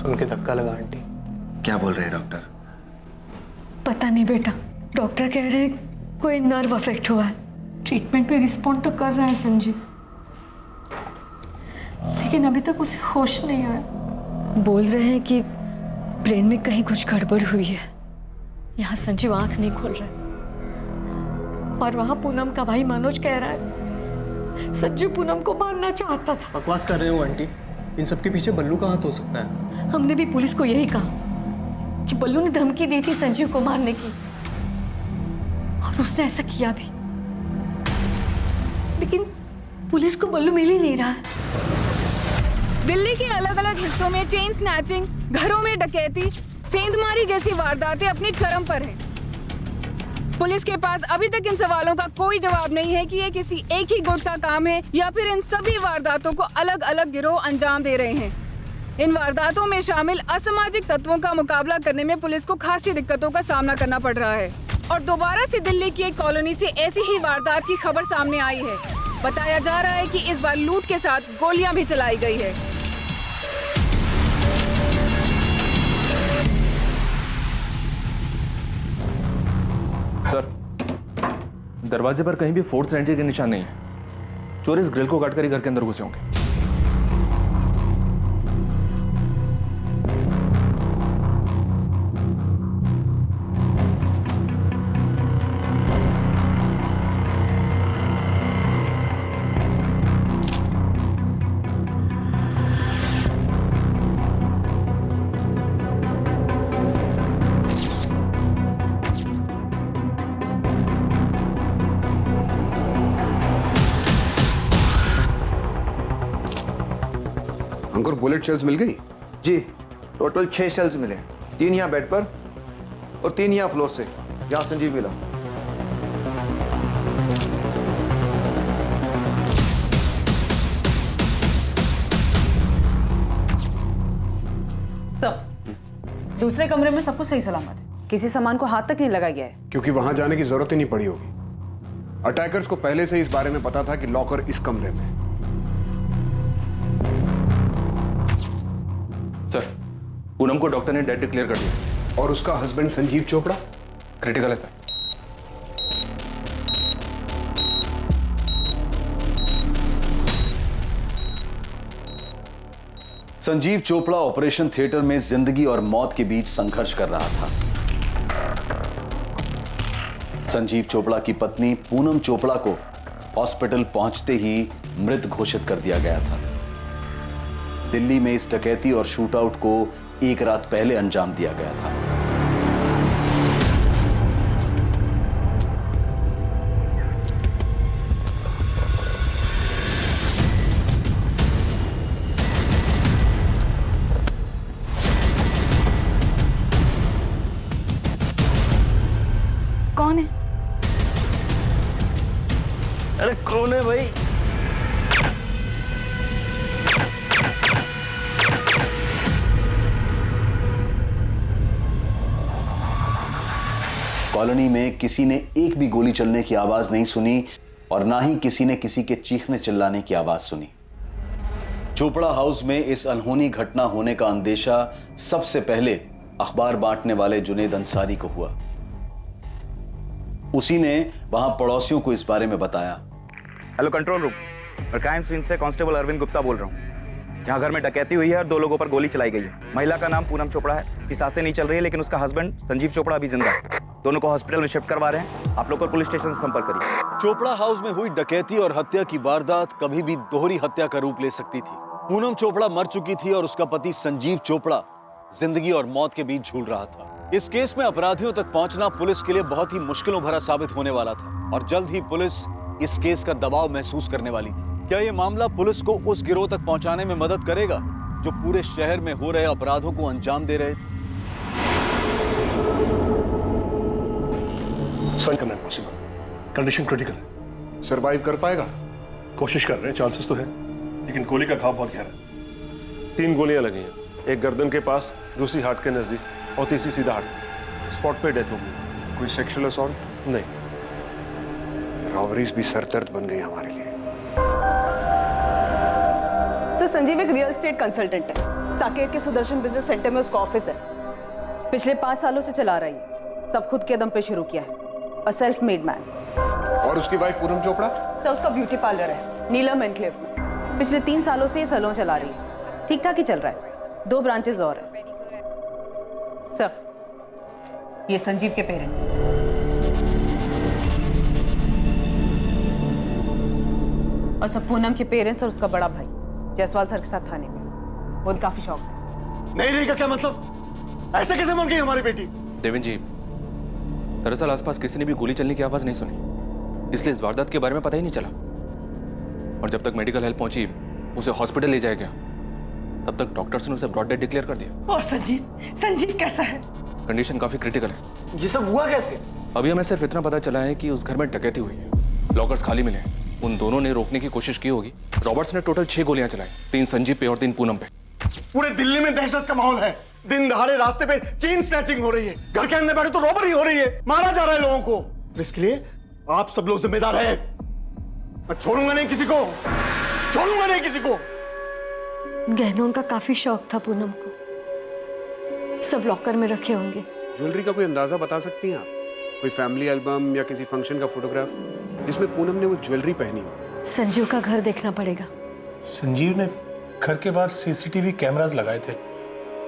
सुन के धक्का लगा आंटी। क्या बोल रहे हैं डॉक्टर? पता नहीं बेटा, डॉक्टर कह रहे हैं कोई नर्व अफेक्ट हुआ है। ट्रीटमेंट पे रिस्पॉन्ड तो कर रहा है संजीव, लेकिन अभी तक उसे होश नहीं आया। बोल रहे हैं कि ब्रेन में कहीं कुछ गड़बड़ हुई है। यहाँ संजीव आंख नहीं खोल रहा है और वहां पूनम का भाई मनोज कह रहा है संजीव पूनम को मारना चाहता था। बकवास कर रहे हो आंटी, इन सबके पीछे बल्लू का हाथ हो सकता है। हमने भी पुलिस को यही कहा कि बल्लू ने धमकी दी थी संजीव को मारने की और उसने ऐसा किया भी, लेकिन पुलिस को बल्लू मिल ही नहीं रहा है। दिल्ली के अलग अलग हिस्सों में चेन स्नैचिंग, घरों में डकैती, सेंधमारी जैसी वारदातें अपनी चरम पर हैं। पुलिस के पास अभी तक इन सवालों का कोई जवाब नहीं है कि ये किसी एक ही गुट का काम है या फिर इन सभी वारदातों को अलग अलग गिरोह अंजाम दे रहे हैं। इन वारदातों में शामिल असामाजिक तत्वों का मुकाबला करने में पुलिस को खासी दिक्कतों का सामना करना पड़ रहा है और दोबारा से दिल्ली की एक कॉलोनी से ऐसी ही वारदात की खबर सामने आई है। बताया जा रहा है कि इस बार लूट के साथ गोलियां भी चलाई गई है। सर, दरवाजे पर कहीं भी फोर्स एंट्री के निशान नहीं है। चोर इस ग्रिल को काट कर ही घर के अंदर घुसे होंगे। अंकुर, बुलेट शेल्स मिल गई? जी, टोटल 6 शेल्स मिले, 3 यहाँ बेड पर और 3 यहाँ फ्लोर से, जहाँ संजीव मिला। दूसरे कमरे में सब कुछ सही सलामत है, किसी सामान को हाथ तक नहीं लगाया गया है। क्योंकि वहां जाने की जरूरत ही नहीं पड़ी होगी। अटैकर्स को पहले से इस बारे में पता था कि लॉकर इस कमरे में। सर, पूनम को डॉक्टर ने डेड डिक्लेयर कर दिया। और उसका हस्बैंड संजीव चोपड़ा क्रिटिकल है sir. Sanjeev Chopra operation theatre में जिंदगी और मौत के बीच संघर्ष कर रहा था। संजीव चोपड़ा की पत्नी पूनम चोपड़ा को हॉस्पिटल पहुंचते ही मृत घोषित कर दिया गया था। दिल्ली में इस डकैती और शूटआउट को एक रात पहले अंजाम दिया गया था। कौन है? अरे कौन है भाई? कॉलोनी में किसी ने एक भी गोली चलने की आवाज नहीं सुनी और ना ही किसी ने किसी के चीखने चिल्लाने की आवाज सुनी। चोपड़ा हाउस में इस अनहोनी घटना होने का अंदेशा सबसे पहले अखबार बांटने वाले जुनेद अंसारी को हुआ। उसी ने वहां पड़ोसियों को इस बारे में बताया। हेलो कंट्रोल रूम, मैं क्राइम सीन से कांस्टेबल अरविंद गुप्ता बोल रहा हूँ। यहाँ घर में डकैती हुई है और 2 लोगों पर गोली चलाई गई है। महिला का नाम पूनम चोपड़ा है, उसकी सांसें नहीं चल रही है, लेकिन उसका हस्बैंड संजीव चोपड़ा अभी जिंदा है। दोनों को हॉस्पिटल में शिफ्ट करवा रहे हैं। आप लोग पुलिस स्टेशन से संपर्क करिए। चोपड़ा हाउस में हुई डकैती और हत्या की वारदात कभी भी दोहरी हत्या का रूप ले सकती थी। पूनम चोपड़ा मर चुकी थी और उसका पति संजीव चोपड़ा जिंदगी और मौत के बीच झूल रहा था। इस केस में अपराधियों तक पहुंचना पुलिस के लिए बहुत ही मुश्किलों भरा साबित होने वाला था और जल्द ही पुलिस इस केस का दबाव महसूस करने वाली थी। क्या यह मामला पुलिस को उस गिरोह तक पहुंचाने में मदद करेगा जो पूरे शहर में हो रहे अपराधों को अंजाम दे रहे थे? साइन करना इम्पॉसिबल, कंडीशन क्रिटिकल है। सरवाइव कर पाएगा? कोशिश कर रहे हैं, चांसेस तो है, लेकिन गोली का घाव बहुत गहरा है। 3 गोलियां लगी हैं, एक गर्दन के पास, दूसरी हार्ट के नजदीक और तीसरी सीधा हार्ट। स्पॉट पे डेथ हो गई। कोई सेक्सुअल असॉल्ट? नहीं। रॉबरीज भी सरदर्द बन गई हमारे लिए। सर, संजीव एक रियल एस्टेट कंसल्टेंट है। साकेत के सुदर्शन बिजनेस सेंटर में उसका ऑफिस है। पिछले 5 सालों से चला रही है, सब खुद के दम पे शुरू किया है। A self made man. और उसकी वाइफ पूनम चोपड़ा? सर उसका ब्यूटी पार्लर है नीलम एनक्लेव में। पिछले 3 सालों से ये सैलून चला रही है, ठीक ठाक ही चल रहा है। 2 ब्रांचेस और हैं। सर ये संजीव के पेरेंट्स हैं। और सब पूनम के पेरेंट्स और उसका बड़ा भाई जायसवाल सर के साथ थाने में। वो काफी शौक है। नहीं रहेगा क्या मतलब? ऐसे कैसे बन गई हमारी बेटी? देवेंद्र जी, दरअसल आसपास किसी ने भी गोली चलने की आवाज नहीं सुनी, इसलिए इस वारदात के बारे में पता ही नहीं चला। और जब तक मेडिकल हेल्प पहुंची, उसे हॉस्पिटल ले जाया गया, तब तक डॉक्टर्स ने उसे ब्रॉड डेड डिक्लेयर कर दिया। और संजीव कैसा है? कंडीशन काफी क्रिटिकल है। ये सब हुआ कैसे? अभी हमें सिर्फ इतना पता चला है कि उस घर में डकैती हुई है, लॉकर्स खाली मिले हैं। उन दोनों ने रोकने की कोशिश की होगी। रॉबर्ट्स ने टोटल 6 गोलियां चलाई, 3 संजीव पे और 3 पूनम पे। पूरे दिल्ली में दहशत का माहौल है। दिन दहाड़े रास्ते पे चेन स्नैचिंग हो रही है, घर के अंदर बैठे तो रॉबरी हो रही है, मारा जा रहा है लोगों को। इसके लिए आप सब लोग जिम्मेदार हैं। मैं छोड़ूंगा नहीं किसी को, छोड़ूंगा नहीं किसी को। गहनों का काफी शौक था पूनम को, सब लॉकर में रखे होंगे। ज्वेलरी का कोई अंदाजा बता सकती हैं आप? कोई फैमिली एल्बम या किसी फंक्शन का फोटोग्राफ जिसमें पूनम ने वो ज्वेलरी पहनी हो? संजीव का घर देखना पड़ेगा। संजीव ने घर के बाहर सीसीटीवी कैमरास लगाए थे,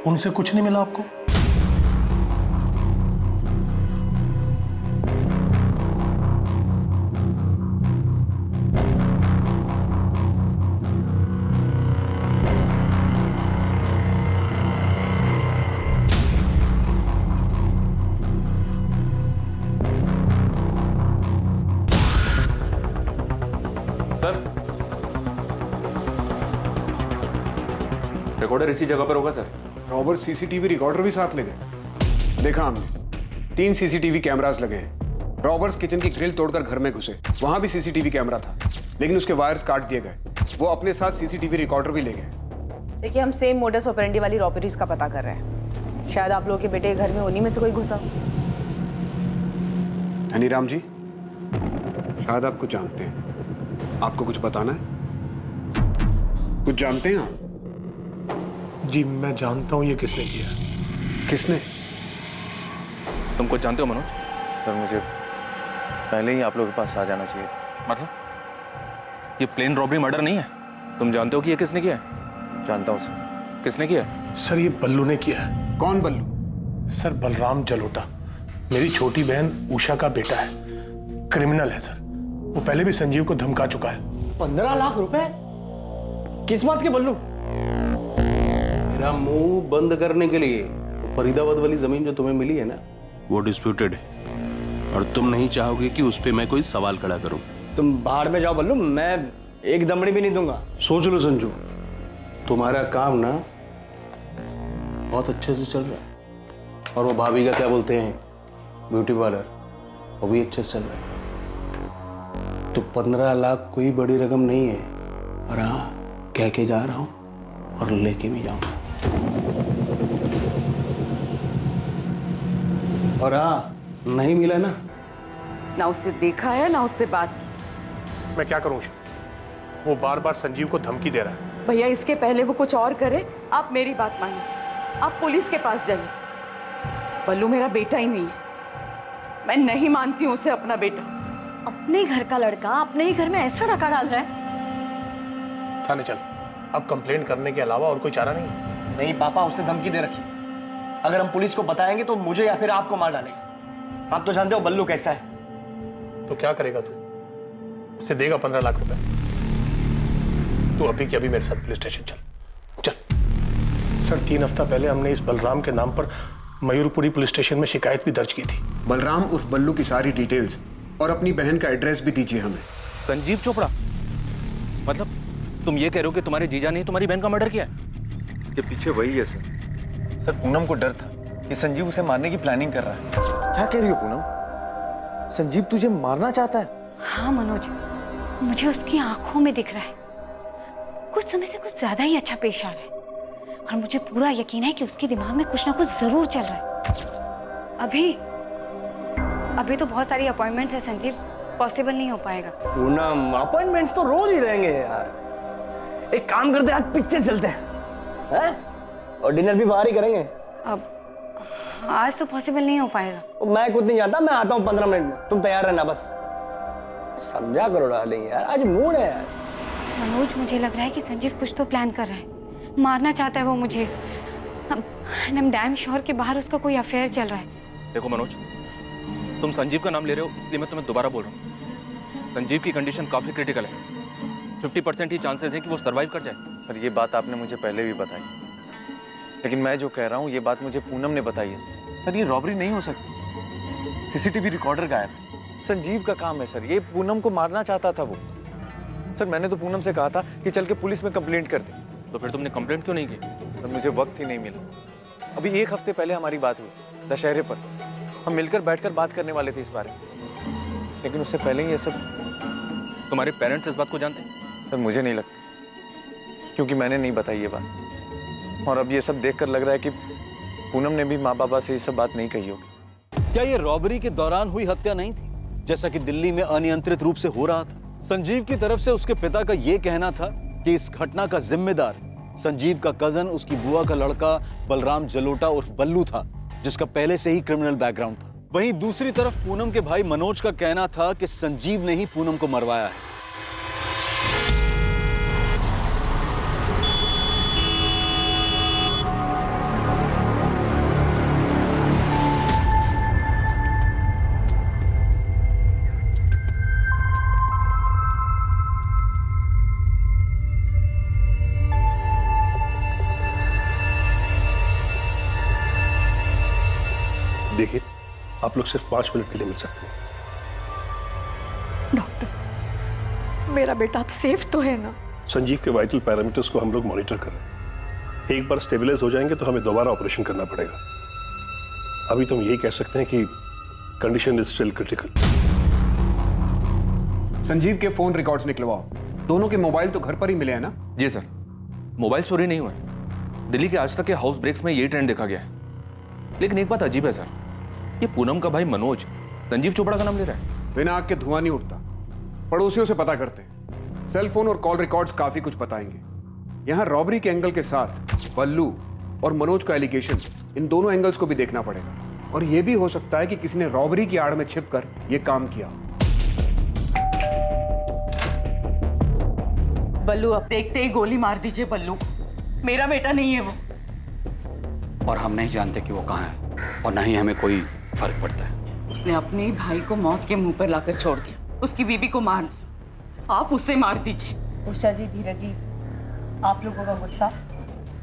उनसे कुछ नहीं मिला आपको? रिकॉर्डर इसी जगह पर होगा सर। रॉबर्ट सीसीटीवी रिकॉर्डर भी साथ ले गए? देखा हमने 3 सीसीटीवी कैमरास लगे हैं। रॉबर्ट्स किचन की ग्रिल तोड़कर घर में घुसे, वहां भी सीसीटीवी कैमरा था, लेकिन उसके वायर्स काट दिए गए। वो अपने साथ सीसीटीवी रिकॉर्डर भी ले गए। देखिए हम सेम मोडस ऑपरेंडी वाली रॉबरीज का पता कर रहे हैं। शायद आप लोगों के बेटे के घर में उन्हीं में से कोई घुसा। हनीराम जी, शायद आप कुछ जानते हैं। आपको कुछ बताना है? कुछ जानते हैं आप? जी मैं जानता हूं ये किसने किया। किसने? तुम कुछ जानते हो मनोज? सर मुझे पहले ही आप लोगों के पास आ जाना चाहिए था। मतलब ये प्लेन रॉबरी मर्डर नहीं है? तुम जानते हो कि ये किसने किया है? जानता हूँ सर। किसने किया है? सर ये बल्लू ने किया है। कौन बल्लू? सर बलराम जलोटा, मेरी छोटी बहन उषा का बेटा है। क्रिमिनल है सर, वो पहले भी संजीव को धमका चुका है। 15 लाख रुपए? किस बात के बल्लू? मेरा मुंह बंद करने के लिए फरीदाबाद वाली जमीन जो तुम्हें मिली है ना, वो डिस्प्यूटेड है और तुम नहीं चाहोगे कि उस पे मैं कोई सवाल खड़ा करूं। तुम बाहर में जाओ बल्लू, मैं एक दमड़ी भी नहीं दूंगा। सोच लो संजू, तुम्हारा काम ना बहुत अच्छे से चल रहा है, और वो भाभी का क्या बोलते हैं ब्यूटी पार्लर, वो भी अच्छे से चल रहा है। तो 15 लाख कोई बड़ी रकम नहीं है। और हाँ, कह के जा रहा हूं और लेके भी जाऊंगा। और हाँ, नहीं मिला ना, ना उससे देखा है ना उससे बात की। मैं क्या करूं? वो बार बार संजीव को धमकी दे रहा है। भैया इसके पहले वो कुछ और करे, आप मेरी बात मानिए, आप पुलिस के पास जाइए। बल्लू मेरा बेटा ही नहीं है, मैं नहीं मानती हूँ उसे अपना बेटा। अपने घर का लड़का अपने ही घर में ऐसा डका डाल रहा है। थाने चल, अब कंप्लेंट करने के अलावा और कोई चारा नहीं है। नहीं पापा, उसने धमकी दे रखी है। अगर हम पुलिस को बताएंगे तो मुझे या फिर आपको मार डालेंगे। आप तो जानते हो बल्लू कैसा है। तो क्या करेगा तू? उसे देगा 15 लाख रुपए। तू अभी के अभी मेरे साथ पुलिस स्टेशन चल। चल सर, 3 हफ्ता पहले हमने इस बलराम के नाम पर मयूरपुरी पुलिस स्टेशन में शिकायत भी दर्ज की थी। बलराम उर्फ बल्लू की सारी डिटेल्स और अपनी बहन का एड्रेस भी दीजिए हमें। संजीव चोपड़ा? मतलब तुम ये कह रहे हो कि तुम्हारे जीजा ने तुम्हारी बहन का मर्डर किया? इसके पीछे वही है सर। सर पूनम को डर था कि संजीव उसे मारने की प्लानिंग कर रहा है। क्या कह रही हो पूनम? संजीव तुझे मारना चाहता है? हाँ मनोज, मुझे उसकी आंखों में दिख रहा है, कुछ समय से कुछ ज्यादा ही अच्छा पेश आ रहा है। और मुझे पूरा यकीन है कि उसके दिमाग में कुछ ना कुछ जरूर चल रहा है। अभी तो बहुत सारी अपॉइंटमेंट्स है संजीव, पॉसिबल नहीं हो पाएगा। पूनम, अपॉइंटमेंट्स तो रोज ही रहेंगे यार। एक काम करते हैं, आज पिक्चर चलते हैं। और डिनर भी बाहर ही करेंगे। अब आज तो पॉसिबल नहीं हो पाएगा। मैं खुद नहीं जाता, मैं आता हूँ 15 मिनट में, तुम तैयार रहना बस। समझा करो डार्लिंग यार, आज मूड है यार। मनोज, मुझे लग रहा है कि संजीव कुछ तो प्लान कर रहा है, मारना चाहता है वो मुझे। अब आई एम डैम श्योर कि बाहर उसका कोई अफेयर चल रहा है। देखो मनोज, तुम संजीव का नाम ले रहे हो इसलिए मैं तुम्हें दोबारा बोल रहा हूँ। संजीव की कंडीशन काफी क्रिटिकल है, 50% ही चांसेस हैं कि वो सर्वाइव कर जाए। सर ये बात आपने मुझे पहले भी बताई, लेकिन मैं जो कह रहा हूँ ये बात मुझे पूनम ने बताई है सर। ये रॉबरी नहीं हो सकती, सीसीटीवी रिकॉर्डर गायब है, संजीव का काम है सर। ये पूनम को मारना चाहता था वो। सर मैंने तो पूनम से कहा था कि चल के पुलिस में कंप्लेंट कर दे। तो फिर तुमने कंप्लेंट क्यों नहीं की? सर मुझे वक्त ही नहीं मिला। अभी 1 हफ्ते पहले हमारी बात हुई दशहरे पर, हम मिलकर बैठकर बात करने वाले थे इस बारे में, लेकिन उससे पहले ही ये सब। तुम्हारे पेरेंट्स इस बात को जानते हैं? सर मुझे नहीं लगता, क्योंकि मैंने नहीं बताई ये बात। और अब ये सब देखकर लग रहा है कि पूनम ने भी माँ बाबा से ये सब बात नहीं कही होगी। क्या ये रॉबरी के दौरान हुई हत्या नहीं थी, जैसा कि दिल्ली में अनियंत्रित रूप से हो रहा था? संजीव की तरफ से उसके पिता का यह कहना था कि इस घटना का जिम्मेदार संजीव का कजन, उसकी बुआ का लड़का बलराम जलोटा उर्फ बल्लू था, जिसका पहले से ही क्रिमिनल बैकग्राउंड था। वहीं दूसरी तरफ पूनम के भाई मनोज का कहना था कि संजीव ने ही पूनम को मरवाया है। देखिए, आप लोग सिर्फ 5 मिनट के लिए मिल सकते हैं। डॉक्टर, मेरा बेटा अब सेफ तो है ना? संजीव के वाइटल पैरामीटर्स को हम लोग मॉनिटर कर रहे हैं। एक बार स्टेबलाइज हो जाएंगे तो हमें दोबारा ऑपरेशन करना पड़ेगा। अभी तो हम यही कह सकते हैं कि condition is still critical. Sanjeev के फोन रिकॉर्ड्स निकलवाओ। दोनों के मोबाइल तो घर पर ही मिले हैं ना? जी सर, मोबाइल चोरी नहीं हुआ है। दिल्ली के आज तक के हाउस ब्रेक्स में यही ट्रेंड देखा गया है। लेकिन एक बात अजीब है सर, ये पूनम का भाई मनोज संजीव चोपड़ा का नाम ले रहा है। बिना आग के धुआं नहीं उठता। पड़ोसियों से पता करते हैं, सेल फोन और कॉल रिकॉर्ड्स काफी कुछ बताएंगे। यहाँ रॉबरी के एंगल के साथ बल्लू और मनोज का एलिगेशन, इन दोनों एंगल्स को भी देखना पड़ेगा। और यह भी हो सकता है कि किसी ने रॉबरी की आड़ में छिपकर यह काम किया। बल्लू, अब देखते ही गोली मार दीजिए बल्लू को। मेरा बेटा नहीं है वो। और हम नहीं जानते कि वो कहाँ है, और ना ही हमें कोई फर्क पड़ता है। उसने अपने ही भाई को मौत के मुंह पर लाकर छोड़ दिया, उसकी बीबी को मार दिया। आप उसे मार दीजिए। उषा जी, धीरज जी, आप लोगों का गुस्सा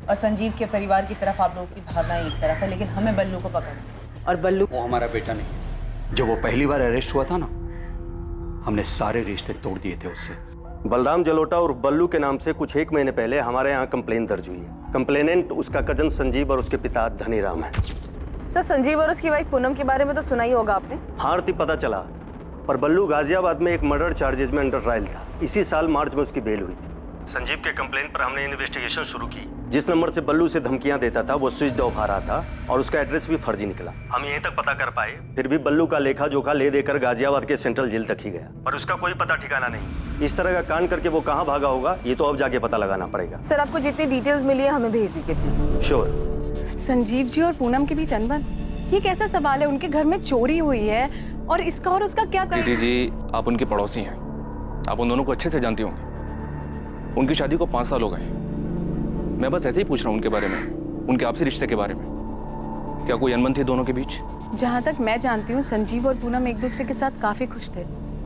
और संजीव के परिवार की तरफ आप लोगों की भावना एक तरफ है, लेकिन हमें बल्लू को पकड़ना। और बल्लू वो हमारा बेटा नहीं। जब वो पहली बार अरेस्ट हुआ था ना, हमने सारे रिश्ते तोड़ दिए थे उससे। बलराम जलोटा और बल्लू के नाम से कुछ 1 महीने पहले हमारे यहाँ कंप्लेन दर्ज हुई है। कंप्लेनेंट उसका कजन संजीव और उसके पिता धनीराम है। सर, संजीव और उसकी वाइफ पूनम के बारे में तो सुना ही होगा आपने। हाँ आरती, पता चला। पर बल्लू गाजियाबाद में एक मर्डर चार्जेज में अंडर ट्रायल था। इसी साल मार्च में उसकी बेल हुई थी। संजीव के कंप्लेन पर हमने इन्वेस्टिगेशन शुरू की। जिस नंबर से बल्लू से धमकियां देता था वो स्विच ऑफ आ रहा था और उसका एड्रेस भी फर्जी निकला। हम यहीं तक पता कर पाए। फिर भी बल्लू का लेखा जोखा ले देकर गाजियाबाद के सेंट्रल जेल तक ही गया, पर उसका कोई पता ठिकाना नहीं। इस तरह का कांड करके वो कहाँ भागा होगा, ये तो अब जाके पता लगाना पड़ेगा। सर, आपको जितनी डिटेल्स मिली है हमें भेज दीजिए। श्योर। संजीव जी और पूनम के बीच अनबन, ये कैसा सवाल है? उनके घर में चोरी हुई है और इसका और उसका क्या कर... दीदी जी, आप उनके पड़ोसी हैं, आप उन दोनों को अच्छे से जानती होंगी। उनकी शादी को 5 साल हो गए। मैं बस ऐसे ही पूछ रहा हूँ उनके बारे में, उनके आपसी रिश्ते के बारे में। क्या कोई अनबन थी दोनों के बीच? जहाँ तक मैं जानती हूँ, संजीव और पूनम एक दूसरे के साथ काफी खुश थे।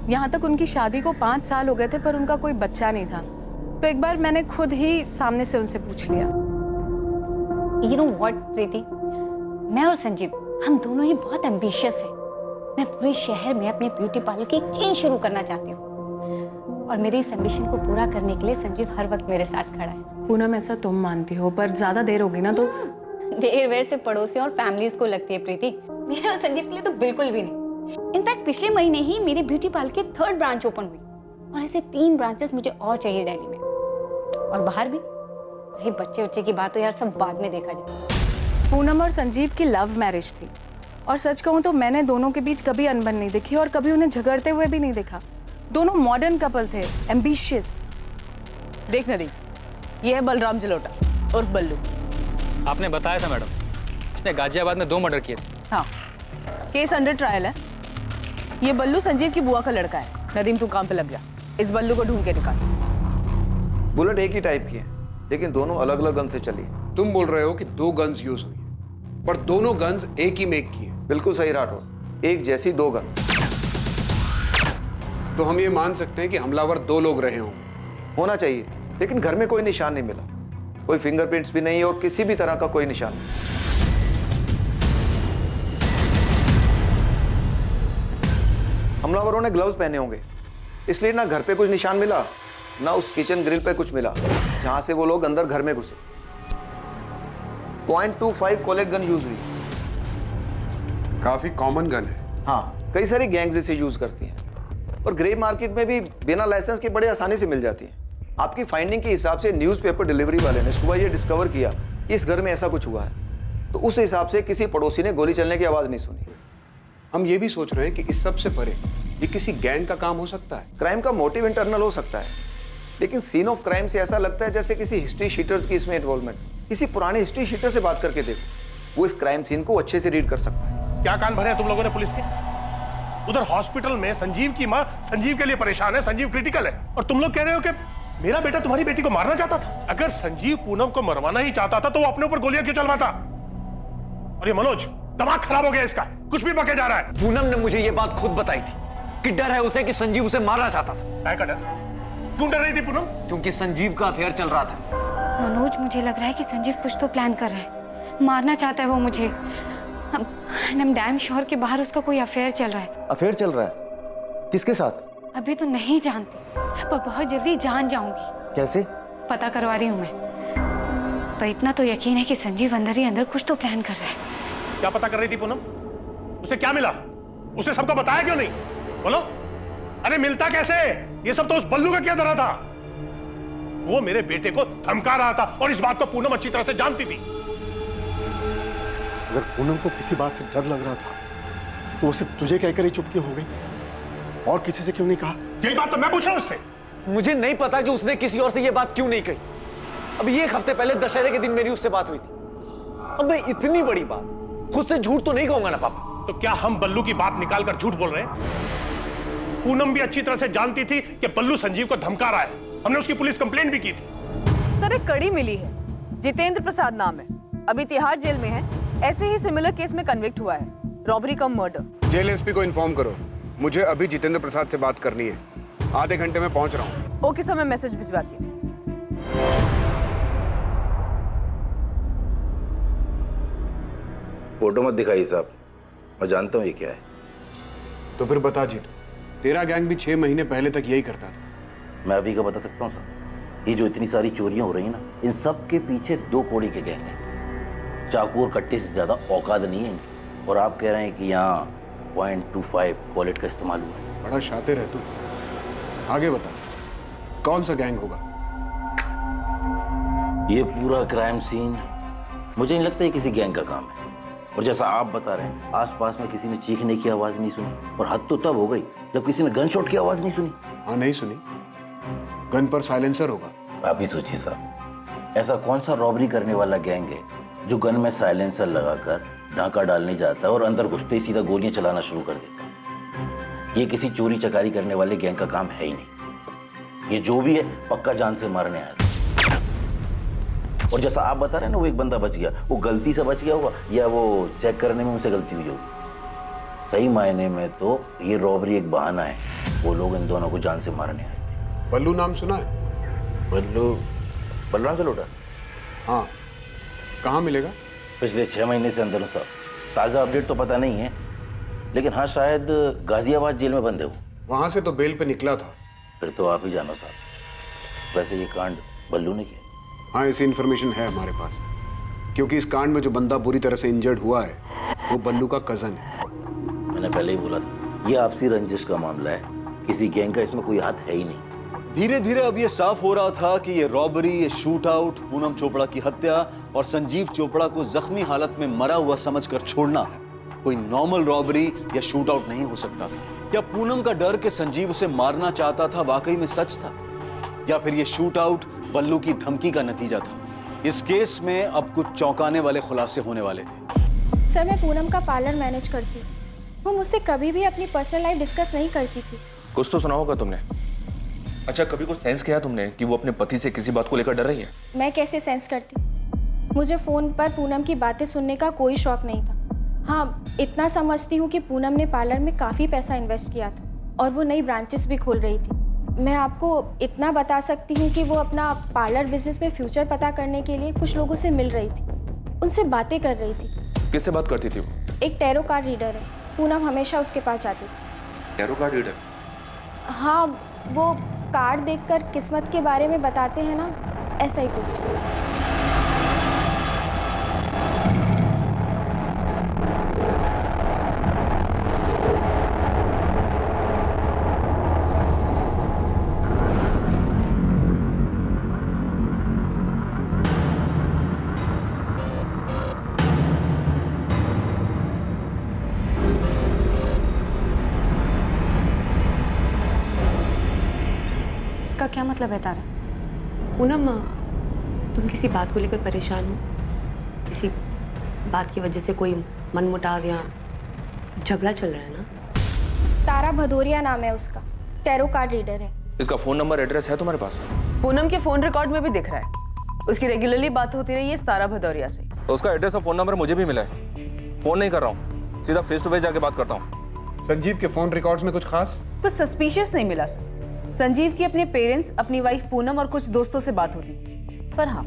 यहाँ तक उनकी शादी को 5 साल हो गए थे, पर उनका कोई बच्चा नहीं था। तो एक बार मैंने खुद ही सामने से उनसे पूछ लिया। You know what, प्रीति, मैं और संजीव हम दोनों ही बहुत एम्बिशियस हैं। मैं पूरे शहर में अपने ब्यूटी पार्लर की एक चेन शुरू करना चाहती हूँ, और मेरी इस एम्बिशन को पूरा करने के लिए संजीव हर वक्त मेरे साथ खड़ा है। पूनम, ऐसा तुम मानती हो, पर ज्यादा देर होगी ना तो... देर वेर से पड़ोसियों और फैमिलीज को लगती है प्रीति, मेरे और संजीव के लिए तो बिल्कुल भी नहीं। इनफैक्ट पिछले महीने ही मेरी ब्यूटी पार्लर की 3rd ब्रांच ओपन हुई, और ऐसे 3 ब्रांचेस मुझे और चाहिए दिल्ली में, और बाहर भी। रही बच्चे की बात तो यार सब बाद में देखा जाए। पूनम और संजीव की लव मैरिज थी, और सच कहूँ तो मैंने दोनों के बीच कभी अनबन नहीं देखी और कभी उन्हें झगड़ते हुए भी नहीं देखा। दोनों मॉडर्न कपल थे, एम्बिशियस। देख नदी, ये है बलराम जलोटा और बल्लू। आपने बताया था मैडम, इसने गाजियाबाद में 2 मर्डर किए थे। हाँ, केस अंडर ट्रायल है। ये बल्लू संजीव की बुआ का लड़का है। नदीम, तू काम पे लग जा, इस बल्लू को ढूंढ के निकाल। बुलेट एक ही टाइप की है, लेकिन दोनों अलग अलग गन से चली है। तुम बोल रहे हो कि 2 गन्स यूज हुई है, पर दोनों गन्स एक ही मेक की है। बिल्कुल सही राठौर, एक जैसी 2 गन। तो हम ये मान सकते हैं कि हमलावर 2 लोग रहे हों। होना चाहिए, लेकिन घर में कोई निशान नहीं मिला, कोई फिंगरप्रिंट्स भी नहीं और किसी भी तरह का कोई निशान नहीं। हमलावरों ने ग्लव्स पहने होंगे, इसलिए ना घर पे कुछ निशान मिला, ना उस किचन ग्रिल पे कुछ मिला जहां से वो लोग अंदर घर में घुसे। .25 कोलेट गन यूज हुई। काफी कॉमन गन है। हाँ, कई सारी गैंग्स इसे यूज करती हैं और ग्रे मार्केट में भी बिना लाइसेंस के बड़े आसानी से मिल जाती है। आपकी फाइंडिंग के हिसाब से न्यूज़पेपर डिलीवरी वाले ने सुबह ये डिस्कवर किया कि इस घर में ऐसा कुछ हुआ है, तो उस हिसाब से किसी पड़ोसी ने गोली चलने की आवाज नहीं सुनी। हम ये भी सोच रहे हैं कि इस सब से परे ये किसी गैंग का काम हो सकता है। क्राइम का मोटिव इंटरनल हो सकता है, लेकिन सीन ऑफ क्राइम से ऐसा लगता है जैसे किसी हिस्ट्री शीटर्स की इसमें इन्वॉल्वमेंट। किसी पुराने हिस्ट्री शीटर से बात करके देखो, वो इस क्राइम सीन को अच्छे से रीड कर सकता है। क्या कान भरे हैं तुम लोगों ने पुलिस के? उधर हॉस्पिटल में संजीव की माँ संजीव के लिए परेशान है, संजीव क्रिटिकल है, और तुम लोग कह रहे हो कि मेरा बेटा तुम्हारी बेटी को मारना चाहता था। अगर संजीव पूनम को मरवाना ही चाहता था तो वो अपने ऊपर गोलियां क्यों चलवाता? और ये मनोज, दिमाग खराब हो गया इसका, कुछ भी बके जा रहा है। पूनम ने मुझे ये बात खुद बताई थी कि डर है उसे कि संजीव उसे मारना चाहता था। क्या का डर? क्यों डर रही थी पूनम? क्योंकि संजीव का अफेयर चल रहा था। मनोज, मुझे लग रहा है कि संजीव कुछ तो प्लान कर रहा है, मारना चाहता है वो मुझे। आई एम डैम श्योर कि बाहर उसका कोई अफेयर चल रहा है। अफेयर चल रहा है? किसके साथ? अभी तो नहीं जानती, पर बहुत जल्दी जान जाऊंगी। कैसे? पता करवा रही हूँ मैं, पर इतना तो यकीन है कि संजीव अंदर ही अंदर कुछ तो प्लान कर रहा है। क्या पता कर रही थी पूनम? उसे क्या मिला? उसने सबको बताया क्यों नहीं? बोलो। अरे मिलता कैसे? ये सब तो उस बल्लू का क्या धरा था। वो मेरे बेटे को धमका रहा था और इस बात को पूनम अच्छी तरह से जानती थी। अगर पूनम को किसी बात से डर लग रहा था तो वो सिर्फ तुझे कहकर ही चुप क्यों हो गई, और किसी से क्यों नहीं कहा? यही बात तो मैं पूछ रहा हूं उससे। मुझे नहीं पता कि उसने किसी और से ये बात क्यों नहीं कही। अभी 1 हफ्ते पहले दशहरे के दिन मेरी उससे बात हुई थी। अब मैं इतनी बड़ी बात खुद से झूठ तो नहीं कहूंगा ना पापा। तो क्या हम बल्लू की बात निकालकर झूठ बोल रहे हैं? पूनम भी अच्छी तरह से जानती थी कि बल्लू संजीव को धमका रहा है। हमने उसकी पुलिस कंप्लेंट भी की थी। सर, एक कड़ी मिली है, जितेंद्र प्रसाद नाम है, अभी तिहाड़ जेल में है। ऐसे ही सिमिलर केस में कन्विक्ट हुआ है, रॉबरी कम मर्डर। जेल एसपी को इन्फॉर्म करो, मुझे अभी जितेंद्र प्रसाद से बात करनी है। आधे घंटे में पहुंच रहा हूँ। ओके सर, मैं मैसेज भिजवाती हूँ। फोटो मत दिखाइए साहब, मैं जानता हूँ ये क्या है। तो फिर बता जीतू, तेरा गैंग भी 6 महीने पहले तक यही करता था। मैं अभी का बता सकता हूँ साहब, ये जो इतनी सारी चोरियां हो रही हैं ना, इन सब के पीछे 2 कौड़ी के गैंग हैं। चाकू और कट्टे से ज्यादा औकात नहीं है इनकी। और आप कह रहे हैं कि यहाँ .25 कोलेट का इस्तेमाल हुआ है। बड़ा शातिर है तू। आगे बता, कौन सा गैंग होगा? ये पूरा क्राइम सीन मुझे नहीं लगता ये किसी गैंग का काम है। और जैसा आप बता रहे हैं, आसपास में किसी ने चीखने की आवाज नहीं सुनी, और हद तो तब हो गई जब किसी ने गन शॉट की आवाज नहीं सुनी। हाँ, नहीं सुनी। गन पर साइलेंसर होगा। आप ही सोचिए साहब, ऐसा कौन सा रॉबरी करने वाला गैंग है जो गन में साइलेंसर लगाकर ढाका डालने जाता है और अंदर घुसते ही सीधा गोलियां चलाना शुरू कर देता है। ये किसी चोरी चकारी करने वाले गैंग का काम है ही नहीं। ये जो भी है पक्का जान से मारने आया था। और जैसा आप बता रहे हैं ना, वो एक बंदा बच गया, वो गलती से बच गया होगा या वो चेक करने में उनसे गलती हुई होगी। सही मायने में तो ये रॉबरी एक बहाना है, वो लोग इन दोनों को जान से मारने आए थे। बल्लू नाम सुना है? बल्लू? बलराम का लोटा? हाँ। कहाँ मिलेगा? पिछले 6 महीने से अंदर साहब। ताज़ा अपडेट तो पता नहीं है, लेकिन हाँ शायद गाजियाबाद जेल में बंद है वो। वहाँ से तो बेल पे निकला था। फिर तो आप ही जानो साहब। वैसे ये कांड बल्लू ने किया? हाँ, ऐसी इन्फॉर्मेशन है हमारे पास, क्योंकि इस कांड में जो बंदा बुरी तरह से इंजर्ड हुआ है वो बल्लू का कजन है। मैंने पहले ही बोला था, ये आपसी रंजिश का मामला है, किसी गैंग का इसमें कोई हाथ है ही नहीं। धीरे धीरे अब ये साफ हो रहा था कि ये रॉबरी, ये शूट आउट, पूनम चोपड़ा की हत्या और संजीव चोपड़ा को जख्मी हालत में मरा हुआ समझकर छोड़ना कोई नॉर्मल रॉबरी या शूट आउट नहीं हो सकता था। क्या पूनम का डर कि संजीव उसे मारना चाहता था वाकई में सच था, या फिर ये शूट आउट बल्लू की धमकी का नतीजा था? इस केस में अब कुछ चौंकाने वाले खुलासे होने वाले थे। सर, मैं पूनम का पार्लर मैनेज करती हूँ। वो मुझसे कभी भी अपनी पर्सनल लाइफ डिस्कस नहीं करती थी। कुछ तो सुना होगा तुमने। अच्छा, कभी कुछ सेंस किया तुमने कि वो अपने पति से किसी बात को लेकर डर रही है? मैं कैसे सेंस करती? मुझे फ़ोन पर पूनम की बातें सुनने का कोई शौक नहीं था। हाँ, इतना समझती हूँ कि पूनम ने पार्लर में काफ़ी पैसा इन्वेस्ट किया था और वो नई ब्रांचेस भी खोल रही थी। मैं आपको इतना बता सकती हूँ कि वो अपना पार्लर बिजनेस में फ्यूचर पता करने के लिए कुछ लोगों से मिल रही थी, उनसे बातें कर रही थी। किससे बात करती थी वो? एक टैरो कार्ड रीडर है, पूनम हमेशा उसके पास जाती थी। Tarot card reader? हाँ, वो कार्ड देखकर किस्मत के बारे में बताते हैं ना, ऐसा ही कुछ। इसका क्या मतलब है तारा? पूनम, तुम किसी बात को लेकर परेशान हो? किसी बात की वजह से कोई मनमुटाव या झगड़ा चल रहा है ना? तारा भदौरिया नाम है उसका, टैरो कार्ड रीडर है। इसका फोन नंबर एड्रेस है तुम्हारे पास? पूनम के फोन रिकॉर्ड में भी दिख रहा है। उसकी रेगुलरली बात होती रही है तारा भदौरिया से। तो उसका एड्रेस और फोन नंबर मुझे भी मिला है। फोन नहीं कर रहा हूँ, सीधा फेस टू फेस जाके बात करता हूँ। संजीव के फोन रिकॉर्ड्स में कुछ खास? कुछ सस्पिशियस नहीं मिला सर। संजीव की अपने पेरेंट्स, अपनी वाइफ पूनम और कुछ दोस्तों से बात होती थी। पर हाँ,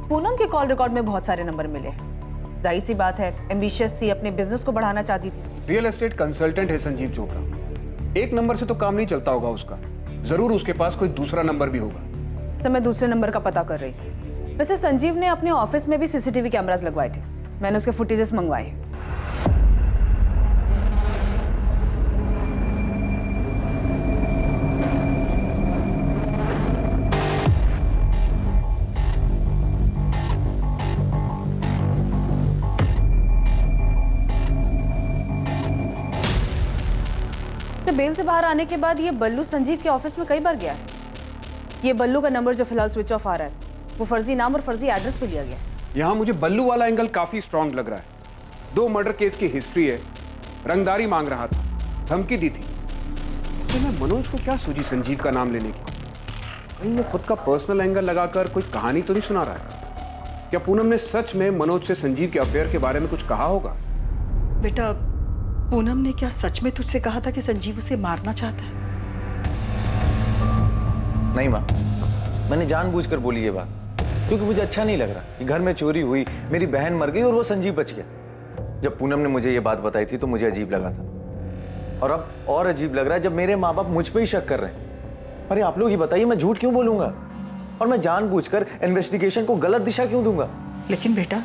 पूनम के कॉल रिकॉर्ड में बहुत सारे नंबर मिले हैं। जाहिर सी बात है, एम्बिशियस थी, अपने बिजनेस को बढ़ाना चाहती थी। रियल एस्टेट कंसल्टेंट है संजीव चोपड़ा। एक नंबर से तो काम नहीं चलता होगा उसका, जरूर उसके पास कोई दूसरा नंबर भी होगा। सर, मैं दूसरे नंबर का पता कर रही हूँ। वैसे संजीव ने अपने ऑफिस में भी सीसीटीवी कैमरास लगवाए थे, मैंने उसके फुटेजेस मंगवाए हैं। बेल से बाहर आने के बाद ये बल्लू संजीव के ऑफिस में कई बार गया है। ये बल्लू का नंबर जो फिलहाल स्विच ऑफ आ रहा है, वो फर्जी नाम और फर्जी एड्रेस पे लिया गया है। यहाँ मुझे बल्लू वाला एंगल काफी स्ट्रांग लग रहा है। 2 मर्डर केस की हिस्ट्री है, रंगदारी मांग रहा था, धमकी दी थी। तो मैं मनोज को क्या सूझी संजीव का नाम लेने की? कहीं वो खुद का पर्सनल एंगल लगाकर कोई कहानी तो नहीं सुना रहा है? क्या पूनम ने सच में मनोज से संजीव के अफेयर के बारे में कुछ कहा होगा? बेटा, पूनम ने क्या सच में तुझसे कहा था कि संजीव उसे मारना चाहता है? नहीं माँ, मैंने जानबूझकर बोली ये बात, क्योंकि मुझे अच्छा नहीं लग रहा कि घर में चोरी हुई, मेरी बहन मर गई और वो संजीव बच गया। जब पूनम ने मुझे ये बात बताई थी तो मुझे अजीब लगा था, और अब और अजीब लग रहा है जब मेरे माँ बाप मुझ पे ही शक कर रहे हैं। अरे आप लोग ही बताइए, मैं झूठ क्यों बोलूंगा, और मैं जानबूझकर इन्वेस्टिगेशन को गलत दिशा क्यों दूंगा? लेकिन बेटा,